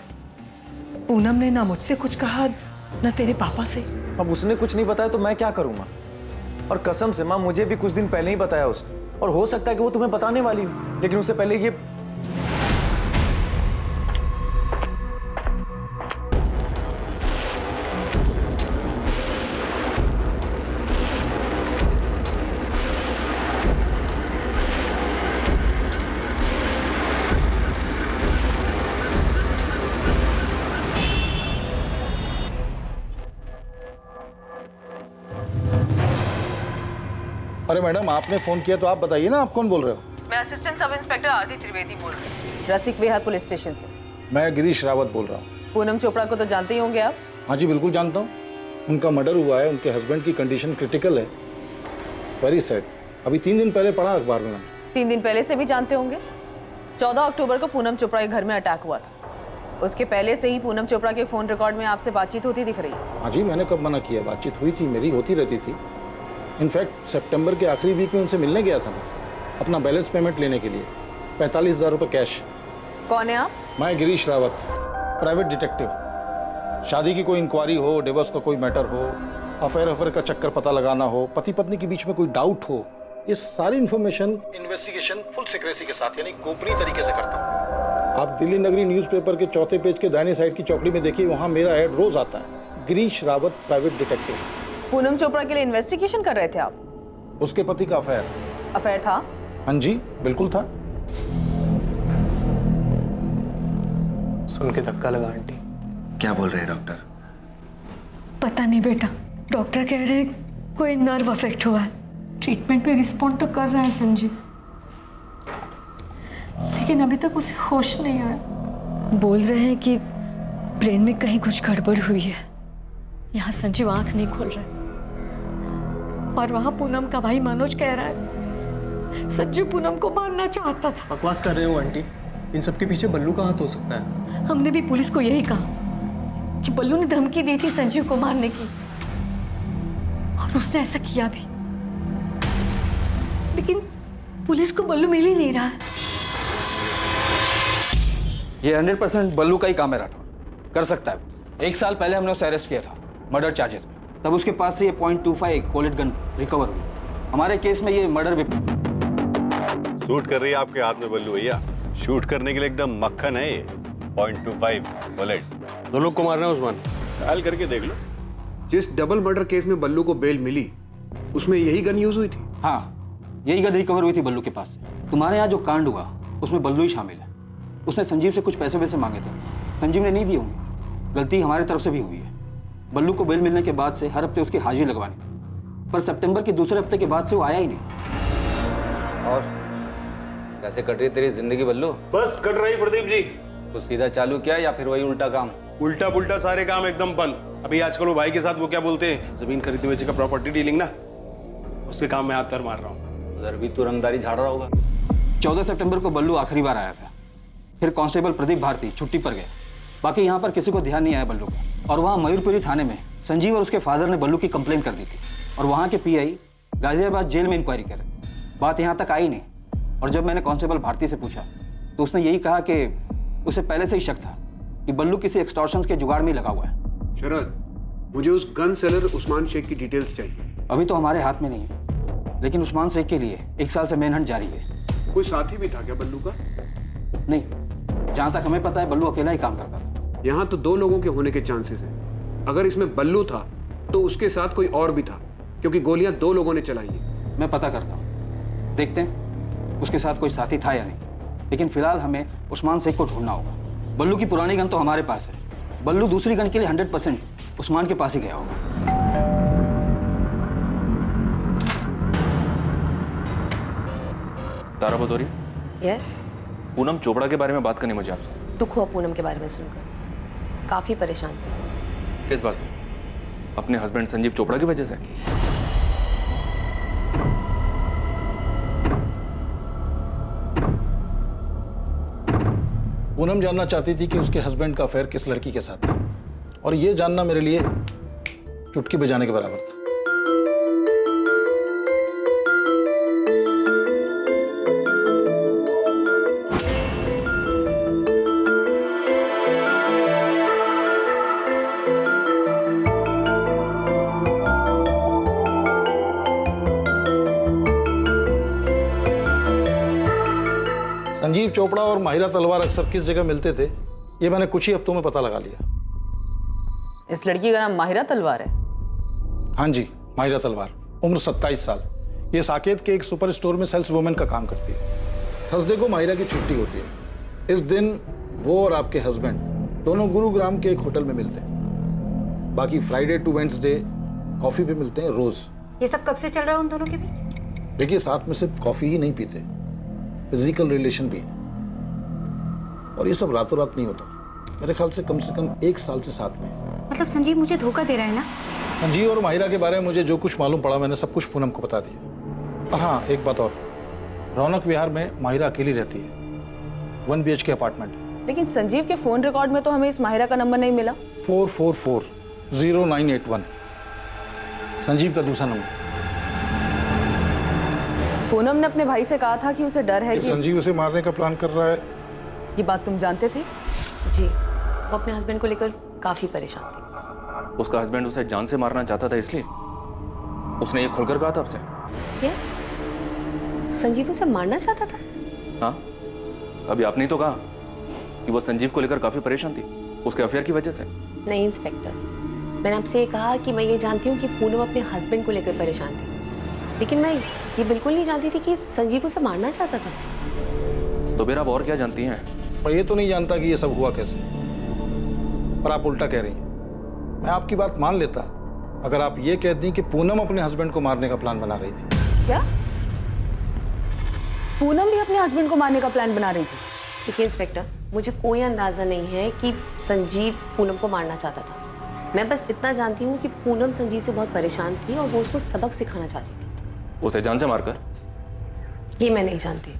पूनम ने ना मुझसे कुछ कहा ना तेरे पापा से। अब उसने कुछ नहीं बताया तो मैं क्या करूं माँ? और कसम से माँ, मुझे भी कुछ दिन पहले ही बताया उसने, और हो सकता है कि वो तुम्हें बताने वाली हो, लेकिन उससे पहले ये अरे मैडम, आपने फोन किया तो आप बताइए ना, आप कौन बोल रहे हो? मैं असिस्टेंट सब इंस्पेक्टर आरती त्रिवेदी बोल रही हूँ, रसिक विहार पुलिस स्टेशन से। मैं गिरीश रावत बोल रहा हूँ। पूनम चोपड़ा को तो जानते ही होंगे आप? हाँ जी, बिल्कुल जानता हूँ। उनका मर्डर हुआ है, उनके हस्बैंड की कंडीशन क्रिटिकल है। Very sad. अभी 3 दिन पहले पढ़ा अखबार में मैंने। 3 दिन पहले से भी जानते होंगे। 14 अक्टूबर को पूनम चोपड़ा के घर में अटैक हुआ था। उसके पहले से ही पूनम चोपड़ा के फोन रिकॉर्ड में आपसे बातचीत होती दिख रही है। हाँ जी, मैंने कब मना किया? बातचीत हुई थी, मेरी होती रहती थी। इनफैक्ट सितंबर के आखिरी वीक में उनसे मिलने गया था मैं, अपना बैलेंस पेमेंट लेने के लिए, 45,000 रुपये कैश। कौन है आप? मैं गिरीश रावत, प्राइवेट डिटेक्टिव। शादी की कोई इंक्वायरी हो, डिवोर्स का कोई मैटर हो, अफेयर का चक्कर पता लगाना हो, पति पत्नी के बीच में कोई डाउट हो, ये सारी इंफॉर्मेशन इन्वेस्टिगेशन फुल सीक्रेसी के साथ, यानी गोपनीय तरीके से करता हूँ। आप दिल्ली नगरी न्यूज़पेपर के 4थे पेज के दाहिनी साइड की चौकड़ी में देखिए, वहाँ मेरा ऐड रोज आता है, गिरीश रावत प्राइवेट डिटेक्टिव। पूनम चोपड़ा के लिए इन्वेस्टिगेशन कर रहे थे आप? उसके पति का अफेयर था? हाँ जी, बिल्कुल था। सुन के धक्का लगा आंटी। क्या बोल रहे हैं डॉक्टर? पता नहीं बेटा, डॉक्टर कह रहे हैं कोई नर्व अफेक्ट हुआ है। ट्रीटमेंट पे रिस्पॉन्ड तो कर रहा है संजीव, लेकिन अभी तक उसे होश नहीं आया। बोल रहे हैं कि ब्रेन में कहीं कुछ गड़बड़ हुई है। यहाँ संजीव आंख नहीं खोल रहा है, और वहां पूनम का भाई मनोज कह रहा है संजीव पूनम को मारना चाहता था। बकवास कर रहे हो आंटी, इन सबके पीछे बल्लू का हाथ हो सकता है। हमने भी पुलिस को यही कहा कि बल्लू ने धमकी दी थी संजीव को मारने की, और उसने ऐसा किया भी, लेकिन पुलिस को बल्लू मिल ही नहीं रहा है। ये 100% बल्लू का ही काम है राठौर, कर सकता है। 1 साल पहले हमने उसे अरेस्ट किया था मर्डर चार्जेस में, तब उसके पास से ये .25 कोलेट गन रिकवर हुई। हमारे केस में ये मर्डर भी सूट कर रही है आपके हाथ में बल्लू भैया, शूट करने के लिए एकदम मक्खन है ये। .25 बुलेट। दो लोग को मारना है उस्मान, ट्रायल करके देख लो। जिस डबल मर्डर केस में बल्लू को बेल मिली, उसमें यही गन यूज हुई थी। हाँ, यही गन रिकवर हुई थी बल्लू के पास से। तुम्हारे यहाँ जो कांड हुआ उसमें बल्लू ही शामिल है। उसने संजीव से कुछ पैसे वैसे मांगे थे, संजीव ने नहीं दिए होंगे। गलती हमारी तरफ से भी हुई है। बल्लू को बेल मिलने के बाद से हर हफ्ते उसकी हाजिरी लगवानी, पर सितंबर के दूसरे हफ्ते के बाद से वो आया ही नहीं। और कैसे कट रही तेरी जिंदगी बल्लू? बस कट रही प्रदीप जी। कुछ सीधा चालू किया या फिर वही उल्टा काम? उल्टा पुल्टा सारे काम एकदम बंद। अभी आजकल वो भाई के साथ वो क्या बोलते हैं, जमीन खरीदने बेचे का प्रॉपर्टी डीलिंग ना, उसके काम में हाथ पैर मार रहा हूँ। उधर भी तू रंगदारी झाड़ रहा होगा। 14 सितंबर को बल्लू आखिरी बार आया था, फिर कांस्टेबल प्रदीप भारती छुट्टी पर गए। बाकी यहाँ पर किसी को ध्यान नहीं आया बल्लू का। और वहाँ मयूरपुरी थाने में संजीव और उसके फादर ने बल्लू की कंप्लेन कर दी थी, और वहाँ के पीआई गाजियाबाद जेल में इंक्वायरी करे। बात यहाँ तक आई नहीं, और जब मैंने कांस्टेबल भारती से पूछा तो उसने यही कहा कि उसे पहले से ही शक था कि बल्लू किसी एक्सटॉर्शन के जुगाड़ में ही लगा हुआ है। शरद, मुझे उस गन सेलर उस्मान शेख की डिटेल्स चाहिए। अभी तो हमारे हाथ में नहीं है, लेकिन उस्मान शेख के लिए 1 साल से मेनहंट जारी है। कोई साथी भी था क्या बल्लू का? नहीं, जहाँ तक हमें पता है बल्लू अकेला ही काम करता था। यहाँ तो 2 लोगों के होने के चांसेस हैं। अगर इसमें बल्लू था तो उसके साथ कोई और भी था, क्योंकि गोलियां 2 लोगों ने चलाई हैं। मैं पता करता हूँ, देखते हैं उसके साथ कोई साथी था या नहीं, लेकिन फिलहाल हमें उस्मान शेख को ढूंढना होगा। बल्लू की पुरानी गन तो हमारे पास है, बल्लू दूसरी गन के लिए 100% उस्मान के पास ही गया होगा। तारा बदौरी। यस। पूनम चोपड़ा के बारे में बात करनी मुझे आपसे। दुख हुआ पूनम के बारे में सुनकर, काफी परेशान थे। किस बात से? अपने हस्बैंड संजीव चोपड़ा की वजह से? पूनम जानना चाहती थी कि उसके हस्बैंड का अफेयर किस लड़की के साथ था, और ये जानना मेरे लिए चुटकी बजाने के बराबर था। संजीव चोपड़ा और माहिरा तलवार अक्सर किस जगह मिलते थे, ये मैंने कुछ ही हफ्तों में पता लगा लिया। इस लड़की का नाम माहिरा तलवार है? हाँ जी, माहिरा तलवार, उम्र 27 साल। ये साकेत के एक सुपर स्टोर में सेल्स वुमेन का काम करती है। थर्सडे को माहिरा की छुट्टी होती है। इस दिन वो और आपके हस्बैंड दोनों गुरुग्राम के एक होटल में मिलते हैं। बाकी फ्राइडे टू वेडनेसडे कॉफी पे मिलते हैं रोज। ये सब कब से चल रहा है उन दोनों के बीच? देखिए, साथ में सिर्फ कॉफी ही नहीं पीते, फिजिकल रिलेशन भी है, और ये सब रातों रात नहीं होता। मेरे ख्याल से कम 1 साल से साथ में है। मतलब संजीव मुझे धोखा दे रहा है ना? संजीव और माहिरा के बारे में मुझे जो कुछ मालूम पड़ा मैंने सब कुछ पूनम को बता दिया। और हाँ, एक बात और, रौनक विहार में माहिरा अकेली रहती है, 1 BHK अपार्टमेंट। लेकिन संजीव के फोन रिकॉर्ड में तो हमें इस माहिरा का नंबर नहीं मिला। 4440981 संजीव का दूसरा नंबर। पूनम ने अपने भाई से कहा था कि उसे डर है कि संजीव उसे मारने का प्लान कर रहा है। ये बात तुम जानते थे? जी, वो अपने हस्बैंड को लेकर काफी परेशान थी। उसका हस्बैंड उसे जान से मारना चाहता था, इसलिए उसने ये खुलकर कहा था आपसे? क्या संजीव उसे मारना चाहता था? हाँ, अभी आपने तो कहा कि वो संजीव को लेकर काफी परेशान थी, उसके अफेयर की वजह से। नहीं इंस्पेक्टर, मैंने आपसे ये कहा कि मैं ये जानती हूँ कि पूनम अपने हस्बैंड को लेकर परेशान थी, लेकिन मैं ये बिल्कुल नहीं जानती थी कि संजीव उसे मारना चाहता था। तो फिर आप और क्या जानती हैं? मैं ये तो नहीं जानता कि ये सब हुआ कैसे। पर आप उल्टा कह रही हैं। मैं आपकी बात मान लेता अगर आप ये कह दी कि पूनम अपने हस्बैंड को मारने का प्लान बना रही थी। क्या पूनम भी अपने हस्बैंड को मारने का प्लान बना रही थी? देखिए इंस्पेक्टर, मुझे कोई अंदाजा नहीं है कि संजीव पूनम को मारना चाहता था। मैं बस इतना जानती हूँ कि पूनम संजीव से बहुत परेशान थी और वो उसको सबक सिखाना चाहती थी। उसे जान से मारकर? ये मैं नहीं जानती।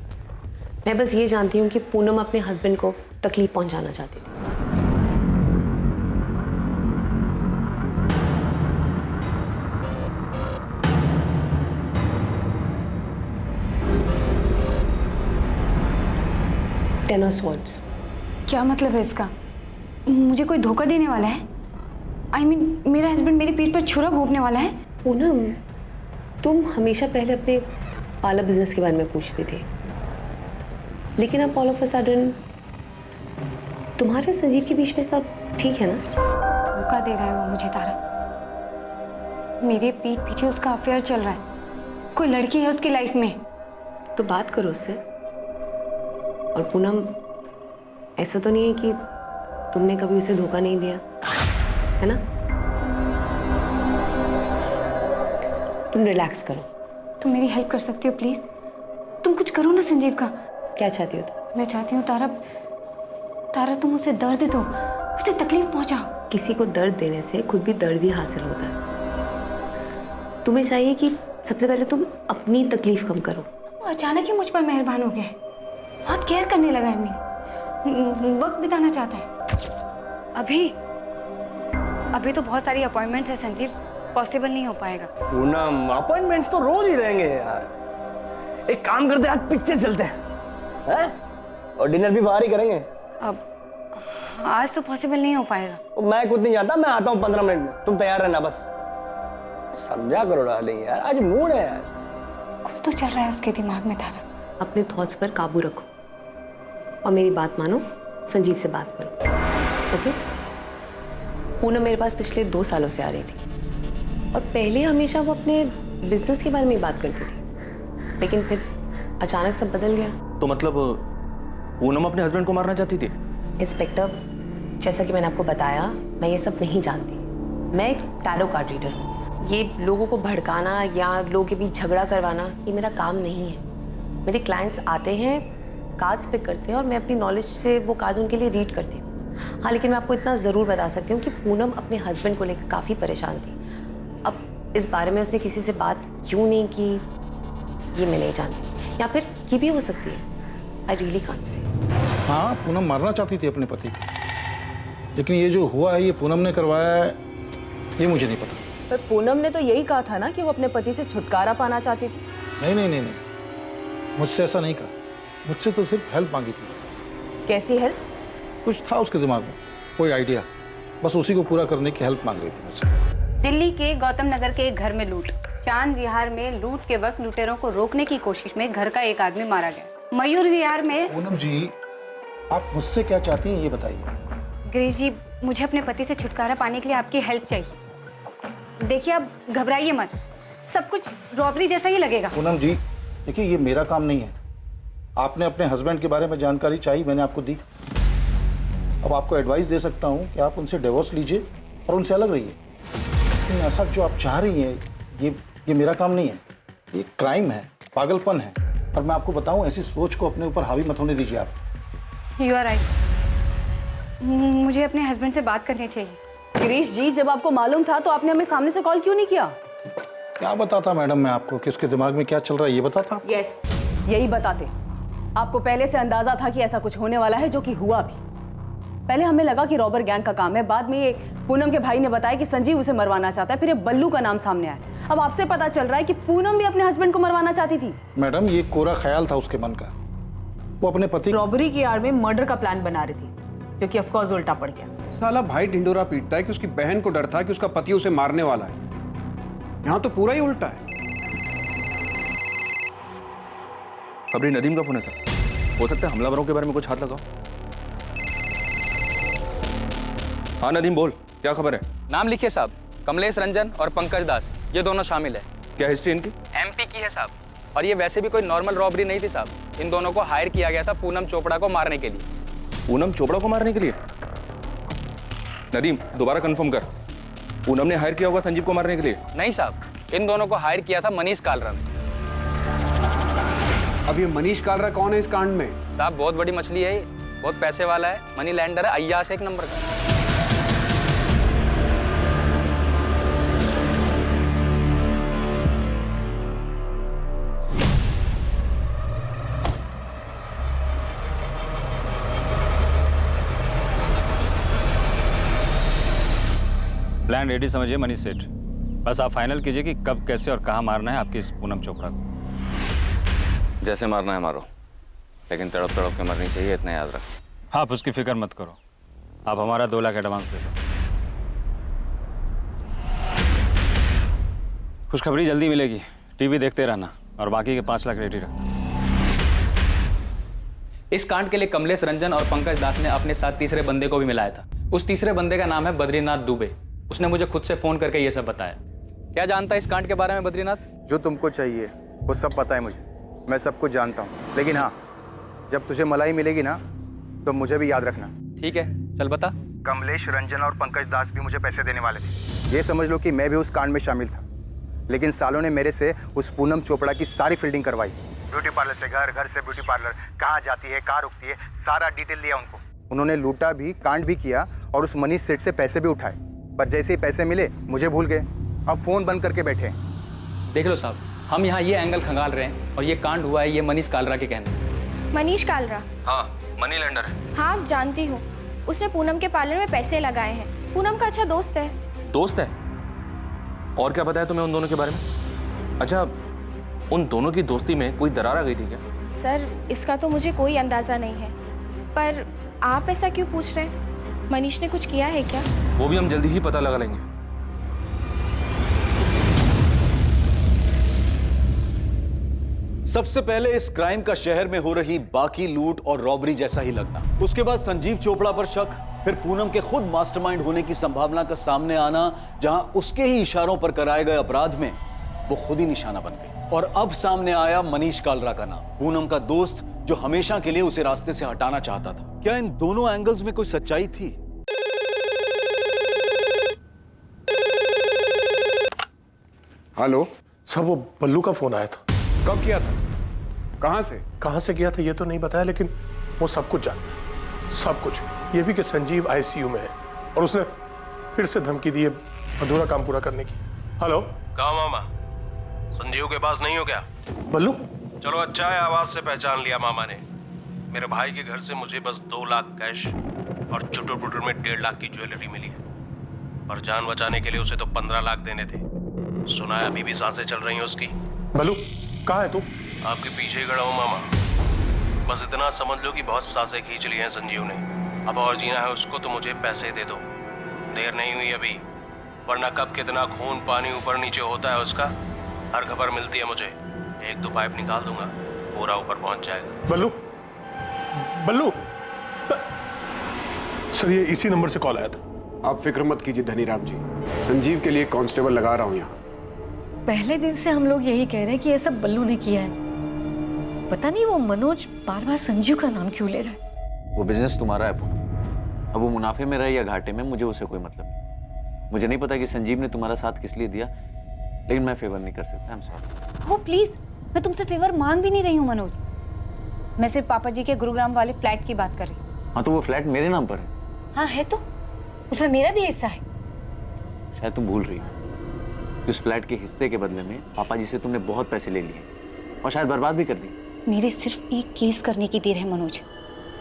मैं बस ये जानती हूँ कि पूनम अपने हस्बैंड को तकलीफ पहुंचाना चाहती थी। Ten of swords. क्या मतलब है इसका? मुझे कोई धोखा देने वाला है? I mean, मेरा हस्बैंड मेरी पीठ पर छुरा घोंपने वाला है? पूनम, तुम हमेशा पहले अपने पार्लर बिजनेस के बारे में पूछते थे, लेकिन अब ऑल ऑफ अ सडन तुम्हारे संजीव के बीच में सब ठीक है ना? धोखा दे रहा है वो मुझे तारा। मेरे पीठ पीछे उसका अफेयर चल रहा है, कोई लड़की है उसकी लाइफ में। तो बात करो उससे। और पूनम, ऐसा तो नहीं है कि तुमने कभी उसे धोखा नहीं दिया, है ना? तुम रिलैक्स करो। तुम मेरी हेल्प कर सकती हो प्लीज? तुम कुछ करो ना संजीव का। क्या चाहती हो तुम? मैं चाहती हूँ तारा तुम उसे दर्द दो, उसे तकलीफ पहुंचाओ। किसी को दर्द देने से खुद भी दर्द ही हासिल होता है। तुम्हें चाहिए कि सबसे पहले तुम अपनी तकलीफ कम करो। वो अचानक ही मुझ पर मेहरबान हो गया है, बहुत केयर करने लगा है मेरी, वक्त बिताना चाहता है। अभी तो बहुत सारी अपॉइंटमेंट्स है संजीव, पॉसिबल नहीं हो पाएगा। पूनम, अपॉइंटमेंट्स तो रोज ही रहेंगे यार। एक काम करते हैं, आज पिक्चर चलते हैं और डिनर भी बाहर ही करेंगे। अब आज तो पॉसिबल नहीं हो पाएगा। मैं खुद नहीं जाता, मैं आता हूँ 15 मिनट में, तुम तैयार रहना बस। समझा करो डार्लिंग यार, आज मूड है यार। कुछ तो चल रहा है उसके दिमाग में तारा। अपने थॉट्स पर काबू रखो और मेरी बात मानो, संजीव से बात करो, ओके? पूनम मेरे पास पिछले 2 सालों से आ रही थी और पहले हमेशा वो अपने बिजनेस के बारे में बात करती थी, लेकिन फिर अचानक सब बदल गया। तो मतलब पूनम अपने हस्बैंड को मारना चाहती थी? इंस्पेक्टर, जैसा कि मैंने आपको बताया, मैं ये सब नहीं जानती। मैं एक टैरो कार्ड रीडर हूँ। ये लोगों को भड़काना या लोगों के बीच झगड़ा करवाना, ये मेरा काम नहीं है। मेरे क्लाइंट्स आते हैं, कार्ड्स पिक करते हैं और मैं अपनी नॉलेज से वो कार्ड्स उनके लिए रीड करती हूँ। हाँ, लेकिन मैं आपको इतना ज़रूर बता सकती हूँ कि पूनम अपने हस्बैंड को लेकर काफ़ी परेशान थी। अब इस बारे में उसने किसी से बात क्यों नहीं की, ये मैं नहीं जानती, या फिर की भी हो सकती है। I really can't say. हाँ, पूनम मारना चाहती थी अपने पति को, लेकिन ये जो हुआ है ये पूनम ने करवाया है, ये मुझे नहीं पता। पर पूनम ने तो यही कहा था ना कि वो अपने पति से छुटकारा पाना चाहती थी। नहीं नहीं नहीं नहीं, मुझसे ऐसा नहीं कहा। मुझसे तो सिर्फ हेल्प मांगी थी। कैसी हेल्प? कुछ था उसके दिमाग में, कोई आइडिया, बस उसी को पूरा करने की हेल्प मांग रही थी मुझसे। दिल्ली के गौतम नगर के एक घर में लूट। चांद विहार में लूट के वक्त लुटेरों को रोकने की कोशिश में घर का एक आदमी मारा गया। मयूर विहार में। पूनम जी, आप मुझसे क्या चाहती हैं ये बताइए। गिरीश जी, मुझे अपने पति से छुटकारा पाने के लिए आपकी हेल्प चाहिए। देखिए, आप घबराइए मत, सब कुछ रॉबरी जैसा ही लगेगा। पूनम जी, देखिए ये मेरा काम नहीं है। आपने अपने हस्बैंड के बारे में जानकारी चाहिए, मैंने आपको दी। अब आपको एडवाइस दे सकता हूँ कि आप उनसे डिवोर्स लीजिए और उनसे अलग रहिए। लेकिन ऐसा जो आप चाह रही हैं, ये मेरा काम नहीं है। ये क्राइम है, पागलपन है। और मैं आपको बताऊं, ऐसी सोच को अपने ऊपर हावी मत होने दीजिए आप। यू आर राइट, मुझे अपने हस्बैंड से बात करनी चाहिए। गिरीश जी, जब आपको मालूम था तो आपने हमें सामने से कॉल क्यों नहीं किया? क्या बताता मैडम मैं आपको कि उसके दिमाग में क्या चल रहा है, ये बताता? यस, यही बताते। आपको पहले से अंदाजा था कि ऐसा कुछ होने वाला है, जो कि हुआ भी। पहले हमें लगा कि रॉबर गैंग का काम है, बाद में ये पूनम के भाई ने बताया कि संजीव उसे मरवाना चाहता है, फिर ये बल्लू का नाम सामने आया। अब आपसे पता चल रहा है कि पूनम भी अपने हस्बैंड को मरवाना चाहती थी। मैडम, ये कोरा ख्याल था उसके मन का। वो अपने पति रॉबरी की आड़ में मर्डर का प्लान बना रही थी, जो कि ऑफकोर्स उल्टा पड़ गया। साला भाई ढिंडोरा पीटता है कि उसकी बहन को डर था कि उसका पति उसे मारने वाला है। यहाँ तो पूरा ही उल्टा है। खबरी नदीम का फोन है सर, हो सकता है हमलावरों के बारे में कुछ हाथ लगाओ। हाँ नदीम बोल, क्या खबर है? नाम लिखिए साहब, कमलेश रंजन और पंकज दास, ये दोनों शामिल है। क्या हिस्ट्री इनकी? एमपी की है साहब, और ये वैसे भी कोई नॉर्मल रॉबरी नहीं थी साहब। इन दोनों को हायर किया गया था पूनम चोपड़ा को मारने के लिए। पूनम चोपड़ा को मारने के लिए? नदीम, दोबारा कंफर्म कर, पूनम ने हायर किया होगा संजीव को मारने के लिए? नहीं साहब, इन दोनों को हायर किया था मनीष कालरा ने। अब ये मनीष कालरा कौन है इस कांड में? साहब बहुत बड़ी मछली है ये, बहुत पैसे वाला है, मनी लैंडर है, अय्याश एक नंबर का। प्लान रेडी समझिए मनीष सेठ, बस आप फाइनल कीजिए कि कब, कैसे और कहाँ मारना है आपकी इस पूनम चोपड़ा को। जैसे मारना है मारो, लेकिन तड़प तड़प के मरनी चाहिए, इतना याद रख। आप उसकी फिक्र मत करो, आप हमारा 2 लाख एडवांस दे दो। खुशखबरी जल्दी मिलेगी, टीवी देखते रहना और बाकी के 5 लाख रेडी रखना। इस कांड के लिए कमलेश रंजन और पंकज दास ने अपने साथ तीसरे बंदे को भी मिलाया था। उस तीसरे बंदे का नाम है बद्रीनाथ दुबे। उसने मुझे खुद से फोन करके ये सब बताया। क्या जानता है इस कांड के बारे में बद्रीनाथ? जो तुमको चाहिए वो सब पता है मुझे, मैं सब कुछ जानता हूँ। लेकिन हाँ, जब तुझे मलाई मिलेगी ना तो मुझे भी याद रखना। ठीक है, चल बता। कमलेश रंजन और पंकज दास भी मुझे पैसे देने वाले थे। ये समझ लो कि मैं भी उस कांड में शामिल था, लेकिन सालों ने मेरे से उस पूनम चोपड़ा की सारी फील्डिंग करवाई। ब्यूटी पार्लर से घर, घर से ब्यूटी पार्लर, कहाँ जाती है, कहाँ रुकती है, सारा डिटेल दिया उनको। उन्होंने लूटा भी, कांड भी किया और उस मनीष सेठ से पैसे भी उठाए, पर जैसे ही पैसे मिले मुझे भूल गए। अब फोन बंद करके बैठे हैं। देख लो साहब, हम यहाँ ये एंगल खंगाल रहे हैं और ये कांड हुआ है ये मनीष कालरा के कहने। मनीष कालरा? हाँ, मनी लैंडर है। हाँ जानती हूँ, उसने पूनम के पार्लर में पैसे लगाए हैं। पूनम का अच्छा दोस्त है। दोस्त है? और क्या बताया तुम्हें उन दोनों के बारे में? अच्छा, उन दोनों की दोस्ती में कोई दरार आ गई थी क्या? सर, इसका तो मुझे कोई अंदाजा नहीं है, पर आप ऐसा क्यों पूछ रहे हैं? मनीष ने कुछ किया है क्या? वो भी हम जल्दी ही पता लगा लेंगे। सबसे पहले इस क्राइम का शहर में हो रही बाकी लूट और रॉबरी जैसा ही लगना, उसके बाद संजीव चोपड़ा पर शक, फिर पूनम के खुद मास्टरमाइंड होने की संभावना का सामने आना, जहां उसके ही इशारों पर कराए गए अपराध में वो खुद ही निशाना बन गई। और अब सामने आया मनीष कालरा का नाम, पूनम का दोस्त जो हमेशा के लिए उसे रास्ते से हटाना चाहता था। क्या इन दोनों एंगल्स में कोई सच्चाई थी? हेलो सर, वो बल्लू का फोन आया था। कब किया था? कहां से किया था ये तो नहीं बताया, लेकिन वो सब कुछ जानता है, सब कुछ। ये भी कि संजीव आईसीयू में है और उसने फिर से धमकी दी है अधूरा काम पूरा करने की। हेलो, कहा मामा, संजीव के पास नहीं हो क्या? बल्लू? चलो अच्छा है, आवाज से पहचान लिया मामा ने। मेरे भाई के घर से मुझे बस 2 लाख कैश और चुटुर पुटुर में 1.5 लाख की ज्वेलरी मिली है, और जान बचाने के लिए उसे तो 15 लाख देने थे। सुना है अभी भी सांसें चल रही हैं उसकी। बल्लू, कहाँ है तू? आपके पीछे ही खड़ा हूँ मामा। बस इतना समझ लो कि बहुत सांसें खींच ली हैं संजीव ने। अब और जीना है उसको तो मुझे पैसे दे दो, देर नहीं हुई अभी, वरना कब कितना खून पानी ऊपर नीचे होता है उसका हर खबर मिलती है मुझे। 1-2 पाइप निकाल दूंगा, पूरा ऊपर पहुंच जाएगा। बल्लू, बल्लू सर, ये इसी नंबर से कॉल आया था। आप फिक्र मत कीजिए धनीराम जी, संजीव के लिए कांस्टेबल लगा रहा हूँ यहाँ। पहले दिन से हम लोग यही कह रहे हैं कि ये सब बल्लू ने किया है। पता नहीं वो मनोज बार बार संजीव का नाम क्यों ले रहा है। वो बिजनेस तुम्हारा है पूनम, अब वो मुनाफे में रहे या घाटे में, मुझे उसे कोई मतलब नहीं। मुझे नहीं पता कि संजीव ने तुम्हारा साथ किस लिए दिया, लेकिन मैं फेवर नहीं कर सकता। I am sorry. हो प्लीज, मैं तुमसे फेवर मांग भी नहीं रही हूँ मनोज, मैं सिर्फ पापा जी के गुरुग्राम वाले फ्लैट की बात कर रही हूँ। हाँ तो वो फ्लैट मेरे नाम पर है। हाँ है तो, उसमें मेरा भी हिस्सा है। शायद तुम भूल रही हो, उस फ्लैट के हिस्से के बदले में पापा जी से तुमने बहुत पैसे ले लिए और शायद बर्बाद भी कर दिए। मेरे सिर्फ एक केस करने की देर है मनोज,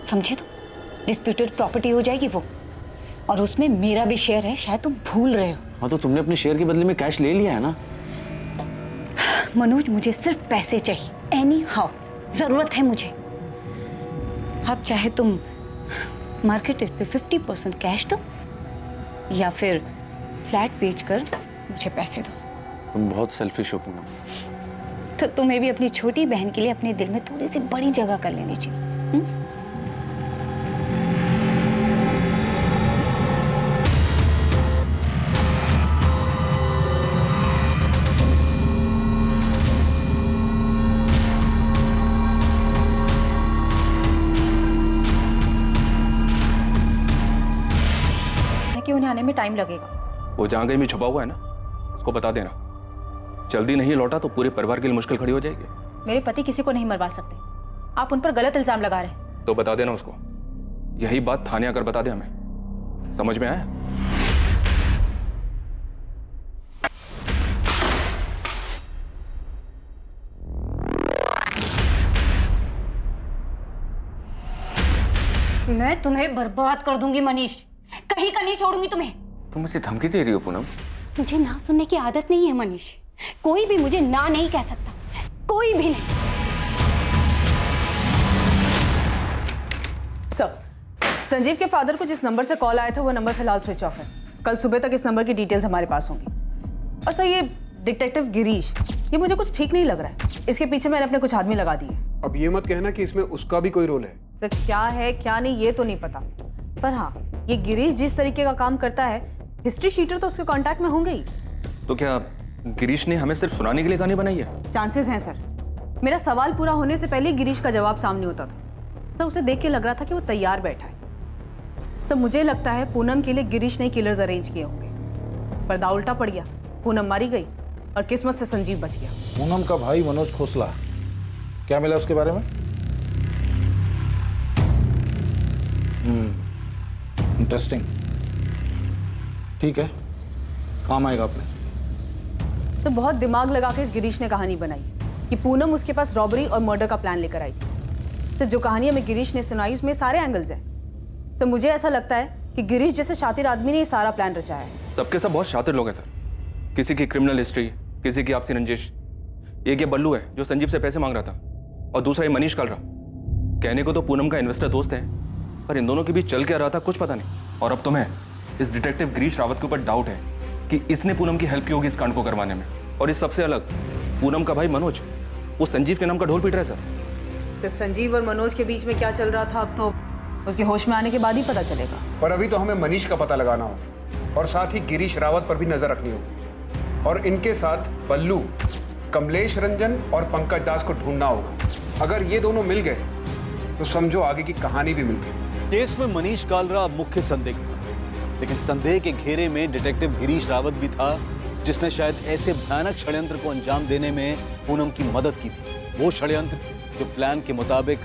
समझे? तो डिस्प्यूटेड प्रॉपर्टी हो जाएगी वो, और उसमें मेरा भी शेयर है, शायद तुम भूल रहे हो। हाँ तो तुमने अपने शेयर के बदले में कैश ले लिया है ना। मनोज, मुझे सिर्फ पैसे चाहिए, एनी हाउ जरूरत है मुझे। अब चाहे तुम मार्केट रेट पे 50% कैश दो या फिर फ्लैट बेचकर मुझे पैसे दो। तुम बहुत सेल्फिश हो पूनम। तो तुम्हें भी अपनी छोटी बहन के लिए अपने दिल में थोड़ी सी बड़ी जगह कर लेनी चाहिए। कि उन्हें आने में टाइम लगेगा। वो जहाँ कहीं भी छुपा हुआ है ना, उसको बता देना। जल्दी नहीं लौटा तो पूरे परिवार के लिए मुश्किल खड़ी हो जाएगी। मेरे पति किसी को नहीं मरवा सकते, आप उन पर गलत इल्जाम लगा रहे हैं। तो बता देना उसको, यही बात थाने आकर बता दे हमें। समझ में आया? मैं तुम्हें बर्बाद कर दूंगी मनीष, कहीं का नहीं छोड़ूंगी तुम्हें। तुम मुझे धमकी दे रही हो पूनम? मुझे ना सुनने की आदत नहीं है मनीष, कोई भी मुझे ना नहीं कह सकता, कोई भी नहीं। सर, संजीव के फादर को जिस नंबर से कॉल आया था वो नंबर फिलहाल स्विच ऑफ है। कल सुबह तक इस नंबर की डिटेल्स हमारे पास होंगी। और सर, ये डिटेक्टिव गिरीश, ये मुझे कुछ ठीक नहीं लग रहा है। इसके पीछे मैंने अपने कुछ आदमी लगा दिए। अब ये मत कहना कि इसमें उसका भी कोई रोल है। सर, क्या है क्या नहीं ये तो नहीं पता, पर हाँ, ये गिरीश जिस तरीके का काम करता है, हिस्ट्री शीटर तो उसके कांटेक्ट में होंगे ही। तो क्या गिरीश ने हमें सिर्फ सुनाने के लिए कहानी बनाई है? चांसेस हैं सर। मेरा सवाल पूरा होने से पहले गिरीश का जवाब सामने होता था। सर, उसे देख के लग रहा था कि वो तैयार बैठा है। सर, मुझे लगता है पूनम के लिए गिरीश ने किलर्स अरेंज किए होंगे। पर्दा उल्टा पड़ गया, पूनम मारी गई और किस्मत से संजीव बच गया। पूनम का भाई मनोज खोसला, क्या मिला उसके बारे में? इंटरेस्टिंग, ठीक है, काम आएगा अपने। तो बहुत दिमाग लगा के इस गिरीश ने कहानी बनाई कि पूनम उसके पास रॉबरी और मर्डर का प्लान लेकर आई। तो जो कहानी हमें गिरीश ने सुनाई उसमें सारे एंगल्स हैं। तो मुझे ऐसा लगता है कि गिरीश जैसे शातिर आदमी ने ये सारा प्लान रचाया है। सबके सब बहुत शातिर लोग हैं सर, किसी की क्रिमिनल हिस्ट्री, किसी की आपसी रंजिश। एक ये बल्लू है जो संजीव से पैसे मांग रहा था, और दूसरा ये मनीष कालरा। कहने को तो पूनम का इन्वेस्टर दोस्त है, पर इन दोनों के बीच चल क्या रहा था कुछ पता नहीं। और अब तुम्हें इस डिटेक्टिव गिरीश रावत के ऊपर डाउट है कि इसने पूनम की हेल्प की होगी इस कांड को करवाने में। और इस सबसे अलग, पूनम का भाई मनोज, वो संजीव के नाम का ढोल पीट रहा है सर। तो संजीव और मनोज के बीच में क्या चल रहा था अब तो उसके होश में आने के बाद ही पता चलेगा। पर अभी तो हमें मनीष का पता लगाना होगा और साथ ही गिरीश रावत पर भी नजर रखनी होगी। और इनके साथ बल्लू, कमलेश रंजन और पंकज दास को ढूंढना होगा। अगर ये दोनों मिल गए तो समझो आगे की कहानी भी मिल गई। केस में मनीष कालरा मुख्य संदिग्ध था, लेकिन संदेह के घेरे में डिटेक्टिव गिरीश रावत भी था, जिसने शायद ऐसे भयानक षड्यंत्र को अंजाम देने में पूनम की मदद की थी। वो षड्यंत्र जो प्लान के मुताबिक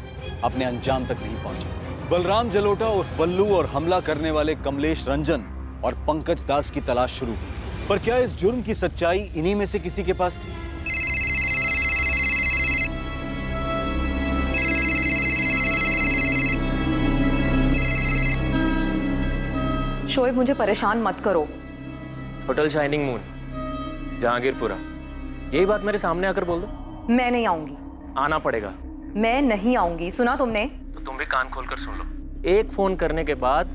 अपने अंजाम तक नहीं पहुंचा। बलराम जलोटा और बल्लू और हमला करने वाले कमलेश रंजन और पंकज दास की तलाश शुरू हुई। पर क्या इस जुर्म की सच्चाई इन्हीं में से किसी के पास थी? शोएब, मुझे परेशान मत करो। होटल शाइनिंग मून, जहांगीरपुरा, यही बात मेरे सामने आकर बोल दो। मैं नहीं आऊंगी। आना पड़ेगा। मैं नहीं आऊंगी, सुना तुमने? तो तुम भी कान खोलकर सुन लो। एक फोन करने के बाद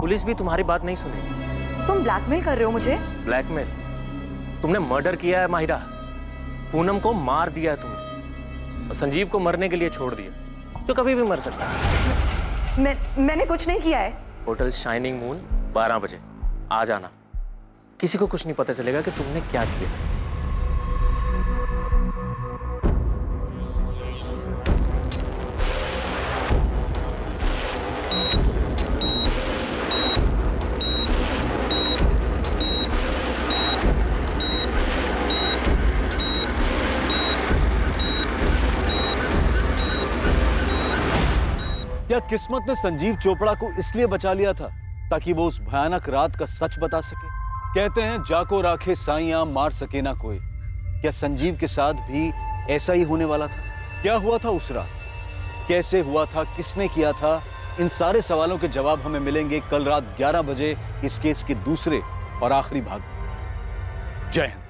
पुलिस भी तुम्हारी बात नहीं सुनेगी। तुम ब्लैकमेल कर रहे हो मुझे? ब्लैकमेल? तुमने मर्डर किया है माहिरा, पूनम को मार दिया है तुमने, और संजीव को मरने के लिए छोड़ दिया, तो कभी भी मर सकता है। मैंने कुछ नहीं किया है। होटल शाइनिंग मून 12 बजे आ जाना। किसी को कुछ नहीं पता चलेगा कि तुमने क्या किया। क्या किस्मत ने संजीव चोपड़ा को इसलिए बचा लिया था ताकि वो उस भयानक रात का सच बता सके? कहते हैं जाको राखे साइयां मार सके ना कोई। क्या संजीव के साथ भी ऐसा ही होने वाला था? क्या हुआ था उस रात, कैसे हुआ था, किसने किया था? इन सारे सवालों के जवाब हमें मिलेंगे कल रात 11 बजे इस केस के दूसरे और आखिरी भाग में। जय हिंद।